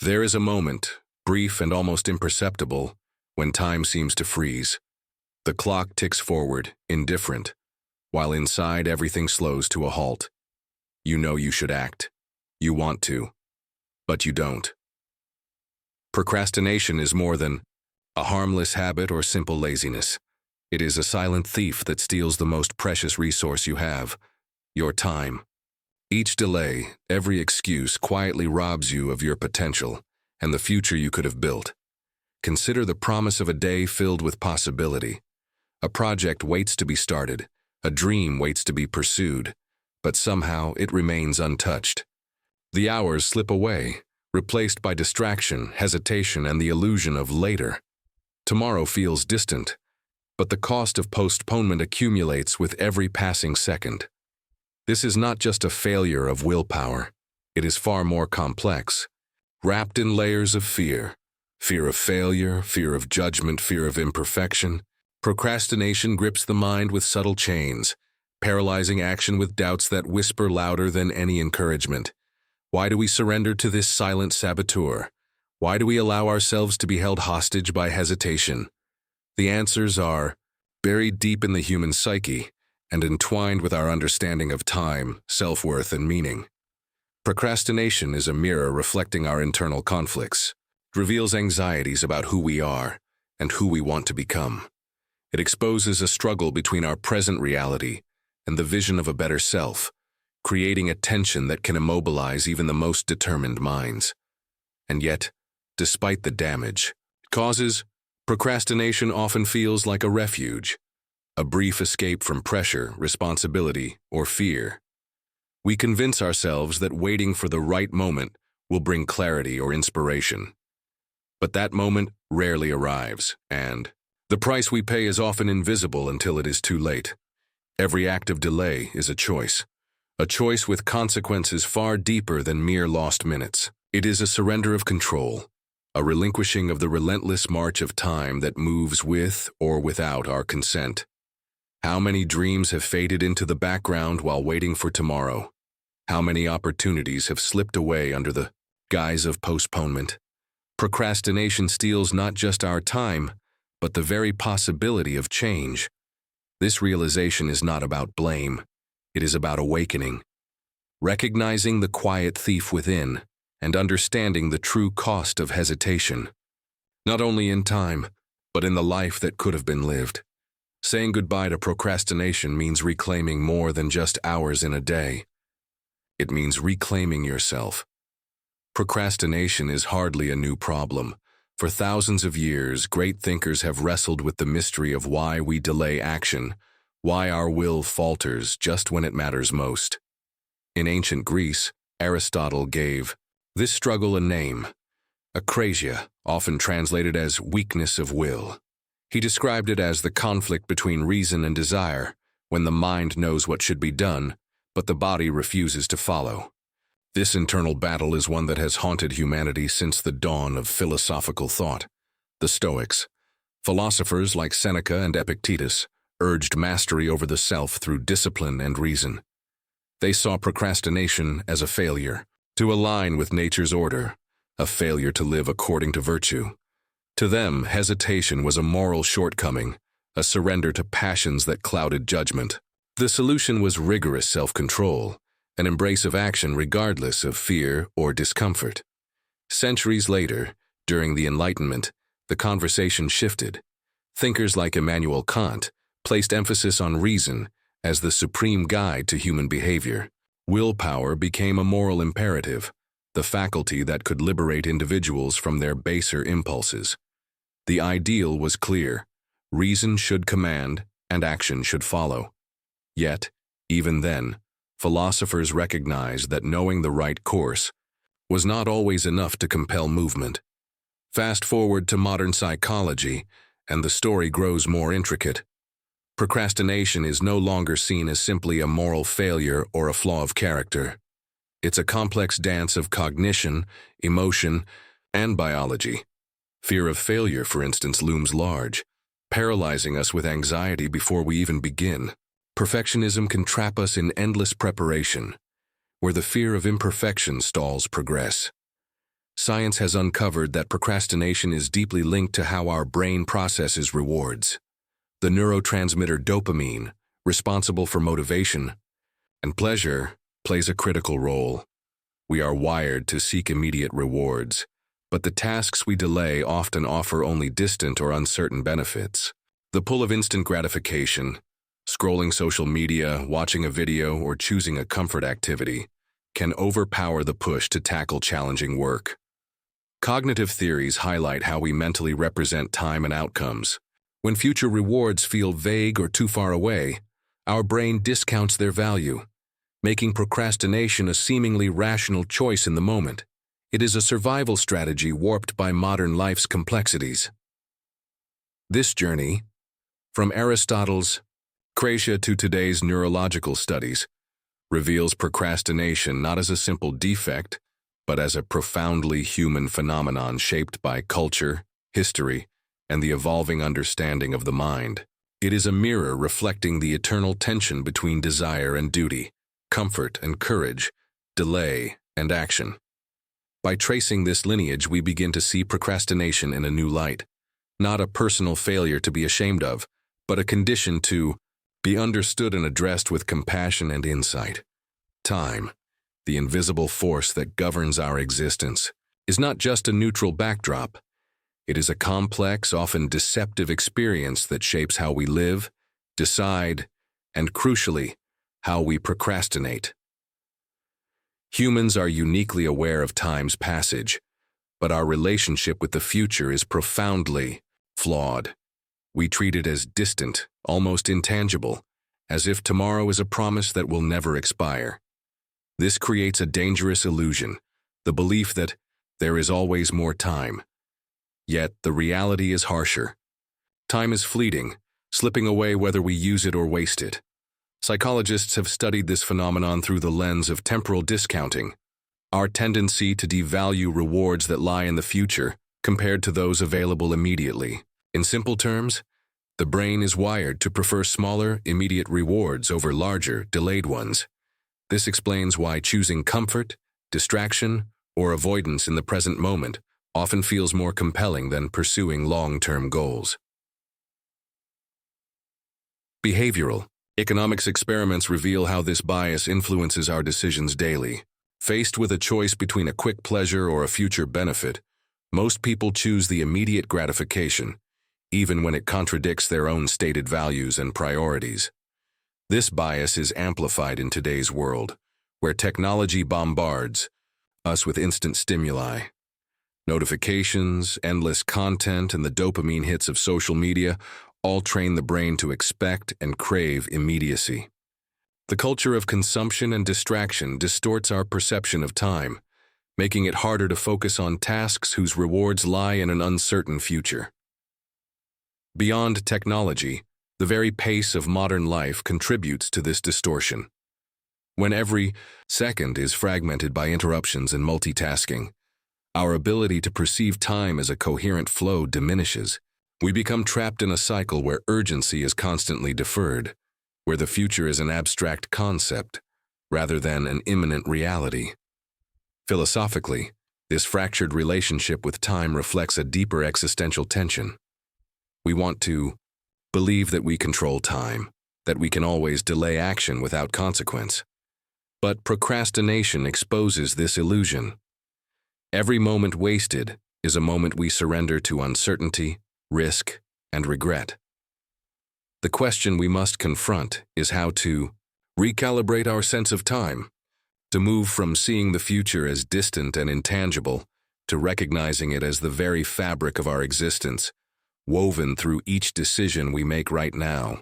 There is a moment, brief and almost imperceptible, when time seems to freeze. The clock ticks forward, indifferent, while inside everything slows to a halt. You know you should act. You want to, but you don't. Procrastination is more than a harmless habit or simple laziness. It is a silent thief that steals the most precious resource you have, your time. Each delay, every excuse quietly robs you of your potential and the future you could have built. Consider the promise of a day filled with possibility. A project waits to be started, a dream waits to be pursued, but somehow it remains untouched. The hours slip away, replaced by distraction, hesitation, and the illusion of later. Tomorrow feels distant, but the cost of postponement accumulates with every passing second. This is not just a failure of willpower. It is far more complex, wrapped in layers of fear. Fear of failure, fear of judgment, fear of imperfection. Procrastination grips the mind with subtle chains, paralyzing action with doubts that whisper louder than any encouragement. Why do we surrender to this silent saboteur? Why do we allow ourselves to be held hostage by hesitation? The answers are buried deep in the human psyche and entwined with our understanding of time, self-worth, and meaning. Procrastination is a mirror reflecting our internal conflicts. It reveals anxieties about who we are and who we want to become. It exposes a struggle between our present reality and the vision of a better self, creating a tension that can immobilize even the most determined minds. And yet, despite the damage it causes, procrastination often feels like a refuge, a brief escape from pressure, responsibility, or fear. We convince ourselves that waiting for the right moment will bring clarity or inspiration. But that moment rarely arrives, and the price we pay is often invisible until it is too late. Every act of delay is a choice with consequences far deeper than mere lost minutes. It is a surrender of control, a relinquishing of the relentless march of time that moves with or without our consent. How many dreams have faded into the background while waiting for tomorrow? How many opportunities have slipped away under the guise of postponement? Procrastination steals not just our time, but the very possibility of change. This realization is not about blame. It is about awakening, recognizing the quiet thief within, and understanding the true cost of hesitation. Not only in time, but in the life that could have been lived. Saying goodbye to procrastination means reclaiming more than just hours in a day. It means reclaiming yourself. Procrastination is hardly a new problem. For thousands of years, great thinkers have wrestled with the mystery of why we delay action, why our will falters just when it matters most. In ancient Greece, Aristotle gave this struggle a name, akrasia, often translated as weakness of will. He described it as the conflict between reason and desire, when the mind knows what should be done, but the body refuses to follow. This internal battle is one that has haunted humanity since the dawn of philosophical thought. The Stoics, philosophers like Seneca and Epictetus, urged mastery over the self through discipline and reason. They saw procrastination as a failure to align with nature's order, a failure to live according to virtue. To them, hesitation was a moral shortcoming, a surrender to passions that clouded judgment. The solution was rigorous self-control, an embrace of action regardless of fear or discomfort. Centuries later, during the Enlightenment, the conversation shifted. Thinkers like Immanuel Kant placed emphasis on reason as the supreme guide to human behavior. Willpower became a moral imperative, the faculty that could liberate individuals from their baser impulses. The ideal was clear: reason should command and action should follow. Yet, even then, philosophers recognized that knowing the right course was not always enough to compel movement. Fast forward to modern psychology, and the story grows more intricate. Procrastination is no longer seen as simply a moral failure or a flaw of character. It's a complex dance of cognition, emotion, and biology. Fear of failure, for instance, looms large, paralyzing us with anxiety before we even begin. Perfectionism can trap us in endless preparation, where the fear of imperfection stalls progress. Science has uncovered that procrastination is deeply linked to how our brain processes rewards. The neurotransmitter dopamine, responsible for motivation and pleasure, plays a critical role. We are wired to seek immediate rewards, but the tasks we delay often offer only distant or uncertain benefits. The pull of instant gratification, scrolling social media, watching a video, or choosing a comfort activity, can overpower the push to tackle challenging work. Cognitive theories highlight how we mentally represent time and outcomes. When future rewards feel vague or too far away, our brain discounts their value, making procrastination a seemingly rational choice in the moment. It is a survival strategy warped by modern life's complexities. This journey, from Aristotle's Procrastination to today's neurological studies, reveals procrastination not as a simple defect, but as a profoundly human phenomenon shaped by culture, history, and the evolving understanding of the mind. It is a mirror reflecting the eternal tension between desire and duty, comfort and courage, delay and action. By tracing this lineage, we begin to see procrastination in a new light, not a personal failure to be ashamed of, but a condition to be understood and addressed with compassion and insight. Time, the invisible force that governs our existence, is not just a neutral backdrop. It is a complex, often deceptive experience that shapes how we live, decide, and crucially, how we procrastinate. Humans are uniquely aware of time's passage, but our relationship with the future is profoundly flawed. We treat it as distant, almost intangible, as if tomorrow is a promise that will never expire. This creates a dangerous illusion, the belief that there is always more time. Yet the reality is harsher. Time is fleeting, slipping away whether we use it or waste it. Psychologists have studied this phenomenon through the lens of temporal discounting, our tendency to devalue rewards that lie in the future compared to those available immediately. In simple terms, the brain is wired to prefer smaller, immediate rewards over larger, delayed ones. This explains why choosing comfort, distraction, or avoidance in the present moment often feels more compelling than pursuing long-term goals. Behavioral. Economics experiments reveal how this bias influences our decisions daily. Faced with a choice between a quick pleasure or a future benefit, most people choose the immediate gratification, even when it contradicts their own stated values and priorities. This bias is amplified in today's world, where technology bombards us with instant stimuli. Notifications, endless content, and the dopamine hits of social media all train the brain to expect and crave immediacy. The culture of consumption and distraction distorts our perception of time, making it harder to focus on tasks whose rewards lie in an uncertain future. Beyond technology, the very pace of modern life contributes to this distortion. When every second is fragmented by interruptions and multitasking, our ability to perceive time as a coherent flow diminishes. We become trapped in a cycle where urgency is constantly deferred, where the future is an abstract concept rather than an imminent reality. Philosophically, this fractured relationship with time reflects a deeper existential tension. We want to believe that we control time, that we can always delay action without consequence. But procrastination exposes this illusion. Every moment wasted is a moment we surrender to uncertainty, risk, and regret. The question we must confront is how to recalibrate our sense of time, to move from seeing the future as distant and intangible to recognizing it as the very fabric of our existence, woven through each decision we make right now.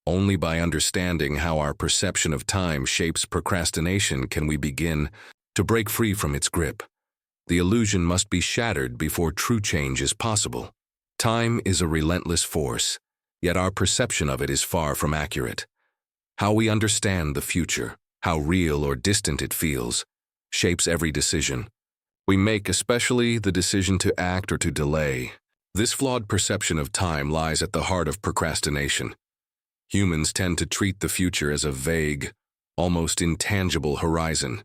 Only by understanding how our perception of time shapes procrastination can we begin to break free from its grip. The illusion must be shattered before true change is possible. Time is a relentless force, yet our perception of it is far from accurate. How we understand the future, how real or distant it feels, shapes every decision we make, especially the decision to act or to delay. This flawed perception of time lies at the heart of procrastination. Humans tend to treat the future as a vague, almost intangible horizon.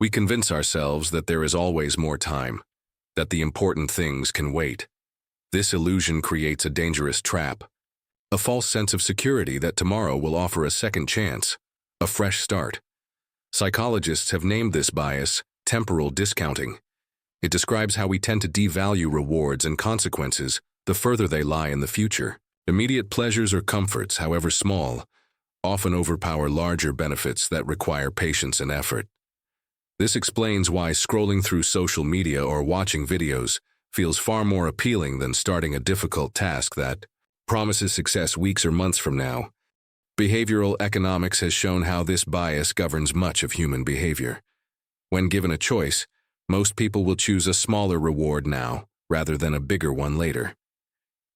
We convince ourselves that there is always more time, that the important things can wait. This illusion creates a dangerous trap, a false sense of security that tomorrow will offer a second chance, a fresh start. Psychologists have named this bias temporal discounting. It describes how we tend to devalue rewards and consequences the further they lie in the future. Immediate pleasures or comforts, however small, often overpower larger benefits that require patience and effort. This explains why scrolling through social media or watching videos feels far more appealing than starting a difficult task that promises success weeks or months from now. Behavioral economics has shown how this bias governs much of human behavior. When given a choice, most people will choose a smaller reward now rather than a bigger one later.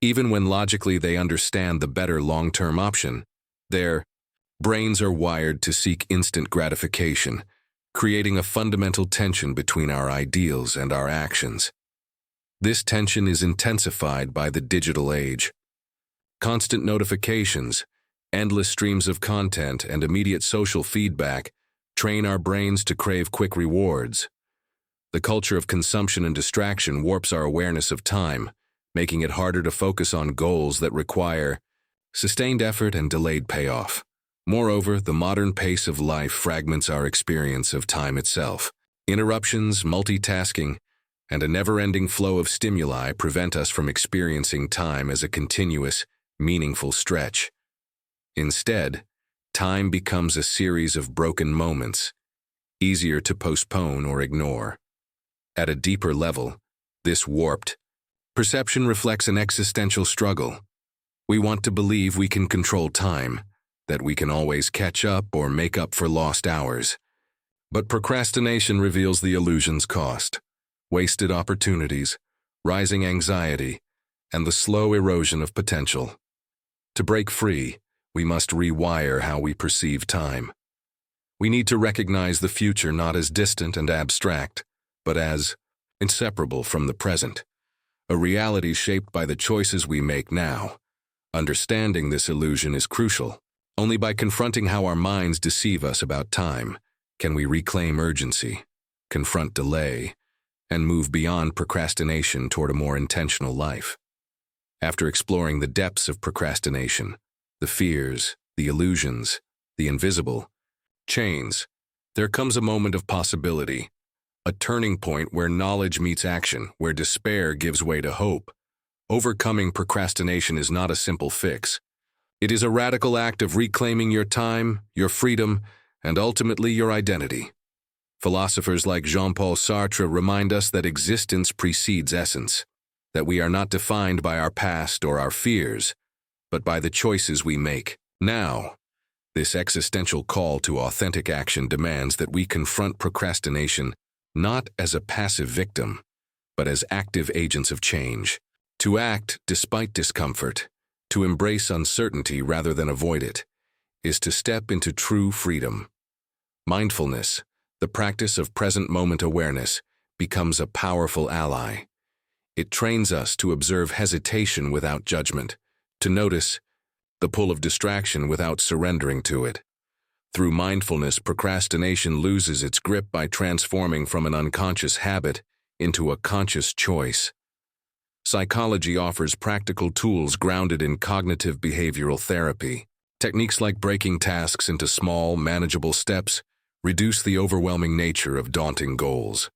Even when logically they understand the better long-term option, their brains are wired to seek instant gratification, creating a fundamental tension between our ideals and our actions. This tension is intensified by the digital age. Constant notifications, endless streams of content, and immediate social feedback train our brains to crave quick rewards. The culture of consumption and distraction warps our awareness of time, making it harder to focus on goals that require sustained effort and delayed payoff. Moreover, the modern pace of life fragments our experience of time itself. Interruptions, multitasking, and a never-ending flow of stimuli prevent us from experiencing time as a continuous, meaningful stretch. Instead, time becomes a series of broken moments, easier to postpone or ignore. At a deeper level, this warped perception reflects an existential struggle. We want to believe we can control time, that we can always catch up or make up for lost hours. But procrastination reveals the illusion's cost: wasted opportunities, rising anxiety, and the slow erosion of potential. To break free, we must rewire how we perceive time. We need to recognize the future not as distant and abstract, but as inseparable from the present, a reality shaped by the choices we make now. Understanding this illusion is crucial. Only by confronting how our minds deceive us about time can we reclaim urgency, confront delay, and move beyond procrastination toward a more intentional life. After exploring the depths of procrastination, the fears, the illusions, the invisible chains, there comes a moment of possibility, a turning point where knowledge meets action, where despair gives way to hope. Overcoming procrastination is not a simple fix. It is a radical act of reclaiming your time, your freedom, and ultimately your identity. Philosophers like Jean-Paul Sartre remind us that existence precedes essence, that we are not defined by our past or our fears, but by the choices we make now. This existential call to authentic action demands that we confront procrastination not as a passive victim, but as active agents of change. To act despite discomfort, to embrace uncertainty rather than avoid it, is to step into true freedom. Mindfulness, the practice of present-moment awareness, becomes a powerful ally. It trains us to observe hesitation without judgment, to notice the pull of distraction without surrendering to it. Through mindfulness, procrastination loses its grip by transforming from an unconscious habit into a conscious choice. Psychology offers practical tools grounded in cognitive behavioral therapy. Techniques like breaking tasks into small, manageable steps reduce the overwhelming nature of daunting goals.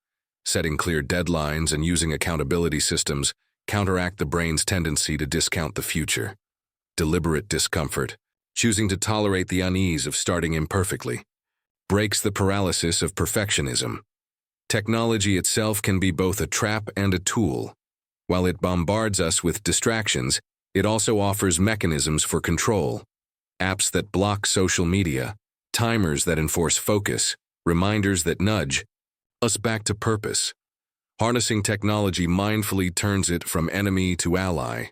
Setting clear deadlines and using accountability systems counteract the brain's tendency to discount the future. Deliberate discomfort, choosing to tolerate the unease of starting imperfectly, breaks the paralysis of perfectionism. Technology itself can be both a trap and a tool. While it bombards us with distractions, it also offers mechanisms for control. Apps that block social media, timers that enforce focus, reminders that nudge us back to purpose. Harnessing technology mindfully turns it from enemy to ally.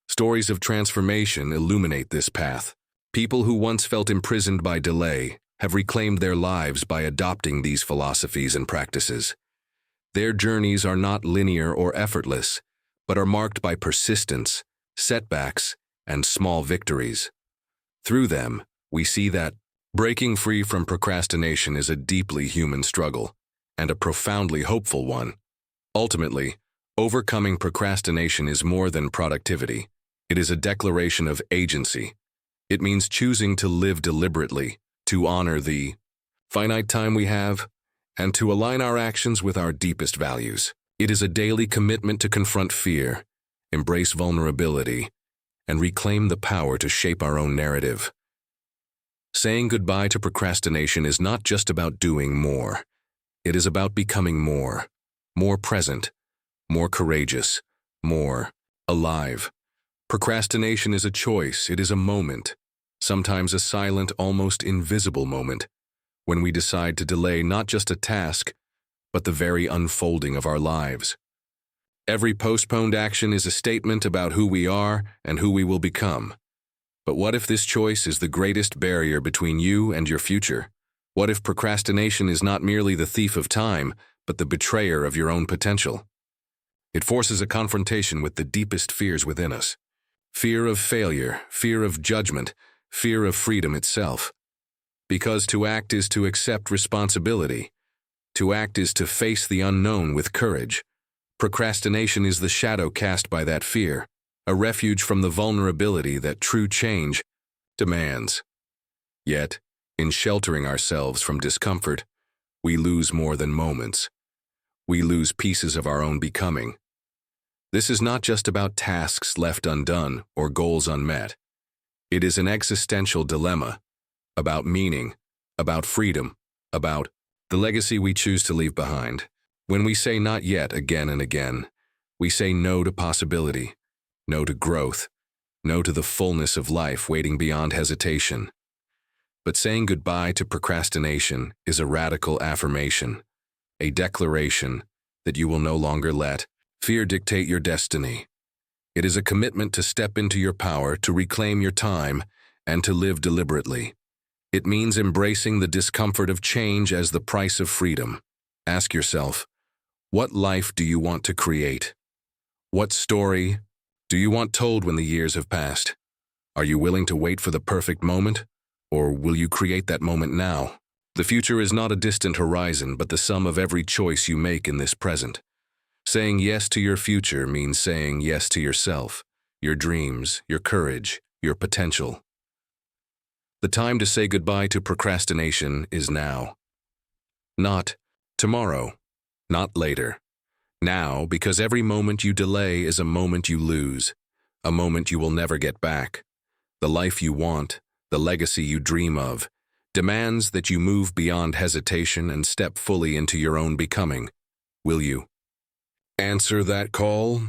Stories of transformation illuminate this path. People who once felt imprisoned by delay have reclaimed their lives by adopting these philosophies and practices. Their journeys are not linear or effortless, but are marked by persistence, setbacks, and small victories. Through them, we see that breaking free from procrastination is a deeply human struggle, and a profoundly hopeful one. Ultimately, overcoming procrastination is more than productivity. It is a declaration of agency. It means choosing to live deliberately, to honor the finite time we have, and to align our actions with our deepest values. It is a daily commitment to confront fear, embrace vulnerability, and reclaim the power to shape our own narrative. Saying goodbye to procrastination is not just about doing more. It is about becoming more present, more courageous, more alive. Procrastination is a choice. It is a moment, sometimes a silent, almost invisible moment, when we decide to delay not just a task, but the very unfolding of our lives. Every postponed action is a statement about who we are and who we will become. But what if this choice is the greatest barrier between you and your future? What if procrastination is not merely the thief of time, but the betrayer of your own potential? It forces a confrontation with the deepest fears within us. Fear of failure, fear of judgment, fear of freedom itself. Because to act is to accept responsibility. To act is to face the unknown with courage. Procrastination is the shadow cast by that fear, a refuge from the vulnerability that true change demands. Yet, in sheltering ourselves from discomfort, we lose more than moments. We lose pieces of our own becoming. This is not just about tasks left undone or goals unmet. It is an existential dilemma, about meaning, about freedom, about the legacy we choose to leave behind. When we say not yet again and again, we say no to possibility, no to growth, no to the fullness of life waiting beyond hesitation. But saying goodbye to procrastination is a radical affirmation, a declaration that you will no longer let fear dictate your destiny. It is a commitment to step into your power, to reclaim your time, and to live deliberately. It means embracing the discomfort of change as the price of freedom. Ask yourself, what life do you want to create? What story do you want told when the years have passed? Are you willing to wait for the perfect moment, or will you create that moment now? The future is not a distant horizon, but the sum of every choice you make in this present. Saying yes to your future means saying yes to yourself, your dreams, your courage, your potential. The time to say goodbye to procrastination is now. Not tomorrow, not later. Now, because every moment you delay is a moment you lose, a moment you will never get back. The life you want, the legacy you dream of, demands that you move beyond hesitation and step fully into your own becoming. Will you answer that call?